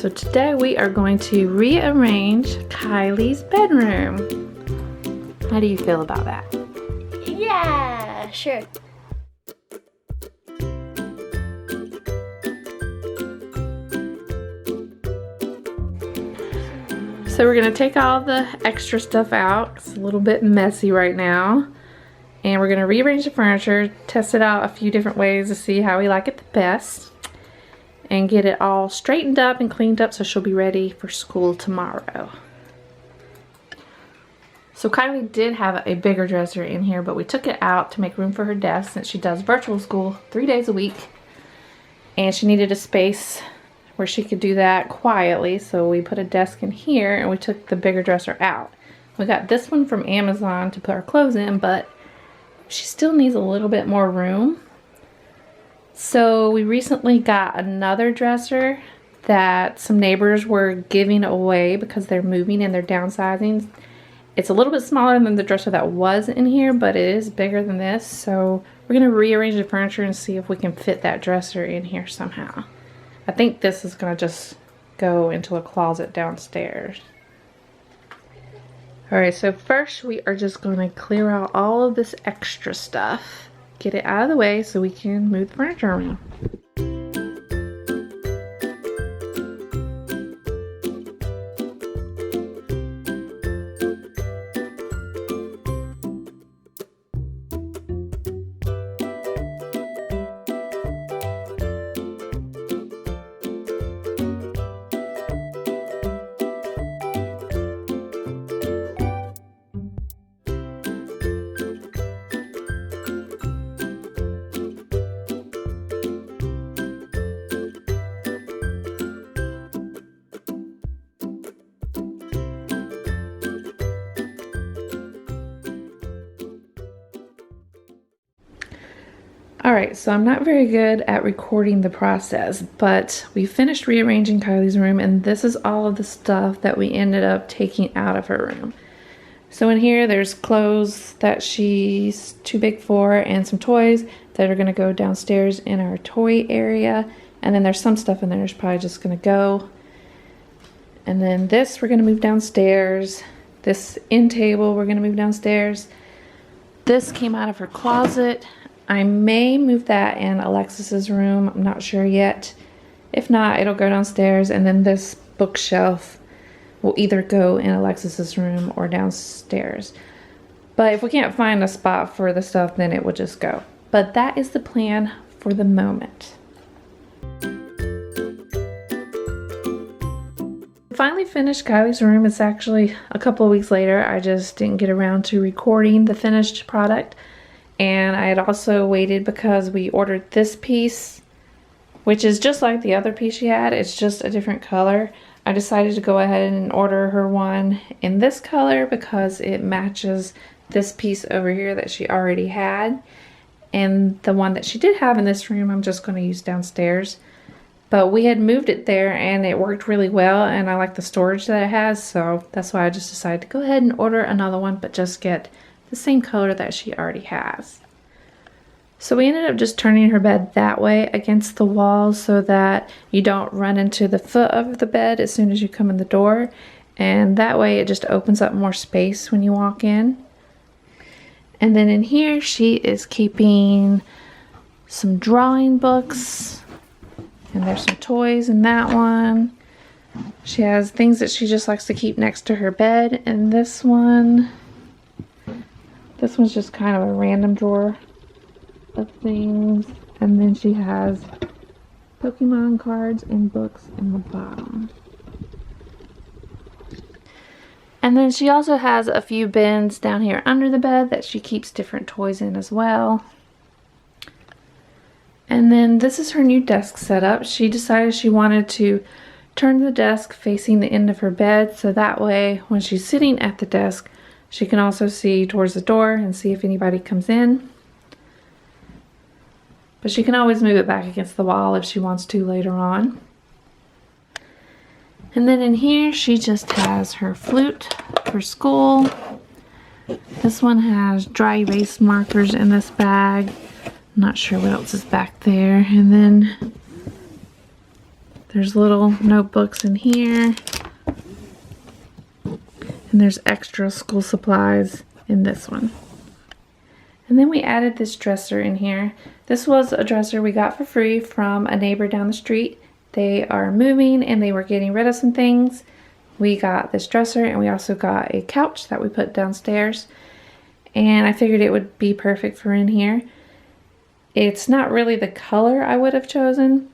So today we are going to rearrange Kylie's bedroom. How do you feel about that? Yeah, sure. So we're gonna take all the extra stuff out. It's a little bit messy right now. And we're gonna rearrange the furniture, test it out a few different ways to see how we like it the best, and get it all straightened up and cleaned up so she'll be ready for school tomorrow. So Kylie did have a bigger dresser in here, but we took it out to make room for her desk since she does virtual school 3 days a week. And she needed a space where she could do that quietly, so we put a desk in here and we took the bigger dresser out. We got this one from Amazon to put our clothes in, but she still needs a little bit more room. So we recently got another dresser that some neighbors were giving away because they're moving and they're downsizing. It's a little bit smaller than the dresser that was in here, but it is bigger than this. So we're gonna rearrange the furniture and see if we can fit that dresser in here somehow. I think this is gonna just go into a closet downstairs. All right, so first we are just gonna clear out all of this extra stuff, get it out of the way so we can move the furniture around. Alright, so I'm not very good at recording the process, but we finished rearranging Kylie's room, and this is all of the stuff that we ended up taking out of her room. So in here there's clothes that she's too big for and some toys that are going to go downstairs in our toy area, and then there's some stuff in there that's probably just going to go. And then this we're going to move downstairs. This end table we're going to move downstairs. This came out of her closet. I may move that in Alexis's room. I'm not sure yet. If not, it'll go downstairs. And then this bookshelf will either go in Alexis's room or downstairs. But if we can't find a spot for the stuff, then it will just go. But that is the plan for the moment. Finally finished Kylie's room. It's actually a couple of weeks later. I just didn't get around to recording the finished product. And I had also waited because we ordered this piece, which is just like the other piece she had. It's just a different color. I decided to go ahead and order her one in this color because it matches this piece over here that she already had. And the one that she did have in this room, I'm just going to use downstairs. But we had moved it there and it worked really well, and I like the storage that it has, so that's why I just decided to go ahead and order another one, but just get the same color that she already has. So we ended up just turning her bed that way against the wall so that you don't run into the foot of the bed as soon as you come in the door, and that way it just opens up more space when you walk in. And then in here she is keeping some drawing books, and there's some toys in that one. She has things that she just likes to keep next to her bed, and this one's just kind of a random drawer of things. And then she has Pokemon cards and books in the bottom. And then she also has a few bins down here under the bed that she keeps different toys in as well. And then this is her new desk setup. She decided she wanted to turn the desk facing the end of her bed, so that way when she's sitting at the desk she can also see towards the door and see if anybody comes in. But she can always move it back against the wall if she wants to later on. And then in here she just has her flute for school. This one has dry erase markers in this bag. I'm not sure what else is back there. And then There's little notebooks in here. And there's extra school supplies in this one. And then we added this dresser in here. This was a dresser we got for free from a neighbor down the street. They are moving and they were getting rid of some things. We got this dresser and we also got a couch that we put downstairs. And I figured it would be perfect for in here. It's not really the color I would have chosen.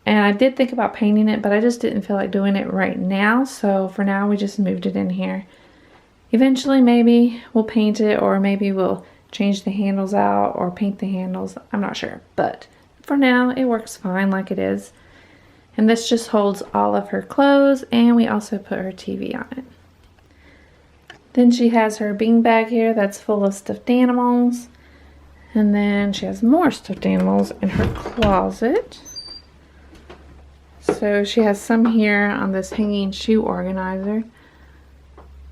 And I did think about painting it, but I just didn't feel like doing it right now. So for now, we just moved it in here. Eventually, maybe we'll paint it, or maybe we'll change the handles out or paint the handles. I'm not sure, but for now, it works fine like it is. And this just holds all of her clothes, and we also put her TV on it. Then she has her beanbag here that's full of stuffed animals. And then she has more stuffed animals in her closet. So she has some here on this hanging shoe organizer.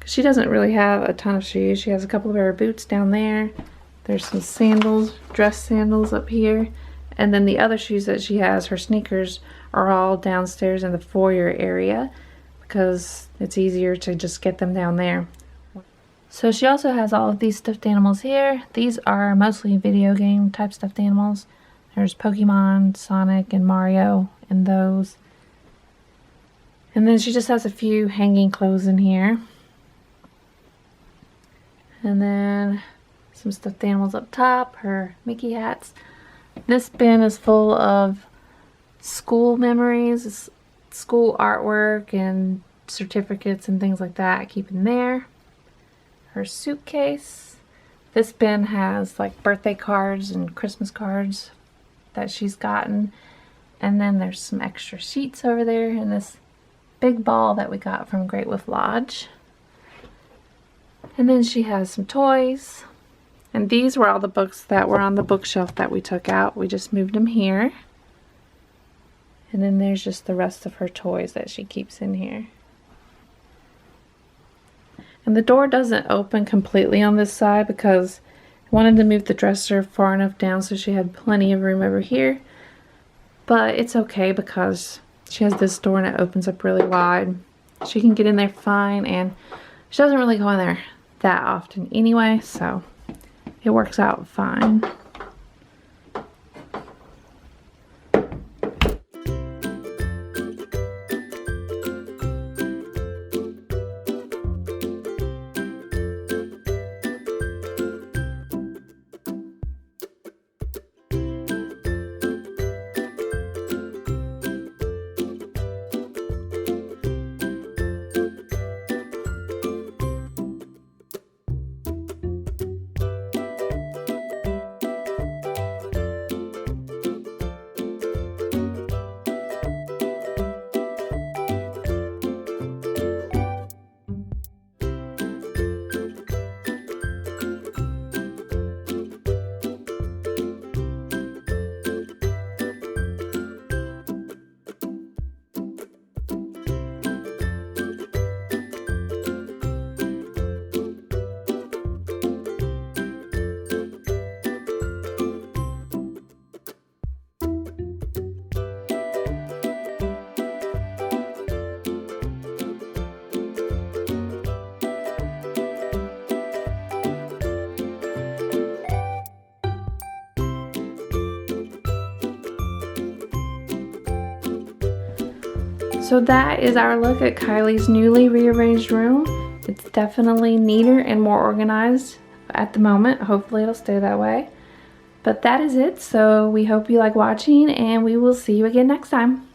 She doesn't really have a ton of shoes. She has a couple of her boots down there. There's some sandals, dress sandals up here. And then the other shoes that she has, her sneakers, are all downstairs in the foyer area because it's easier to just get them down there. So she also has all of these stuffed animals here. These are mostly video game type stuffed animals. There's Pokemon, Sonic, and Mario in those. And then she just has a few hanging clothes in here. And then some stuffed animals up top, her Mickey hats. This bin is full of school memories, school artwork, and certificates and things like that I keep in there. Her suitcase. This bin has like birthday cards and Christmas cards that she's gotten. And then there's some extra sheets over there and this big ball that we got from Great Wolf Lodge. And then she has some toys. And these were all the books that were on the bookshelf that we took out. We just moved them here. And then there's just the rest of her toys that she keeps in here. And the door doesn't open completely on this side because I wanted to move the dresser far enough down so she had plenty of room over here. But it's okay because she has this door and it opens up really wide. She can get in there fine, and she doesn't really go in there that often anyway, so it works out fine. So that is our look at Kylie's newly rearranged room. It's definitely neater and more organized at the moment. Hopefully it'll stay that way. But that is it. So we hope you like watching, and we will see you again next time.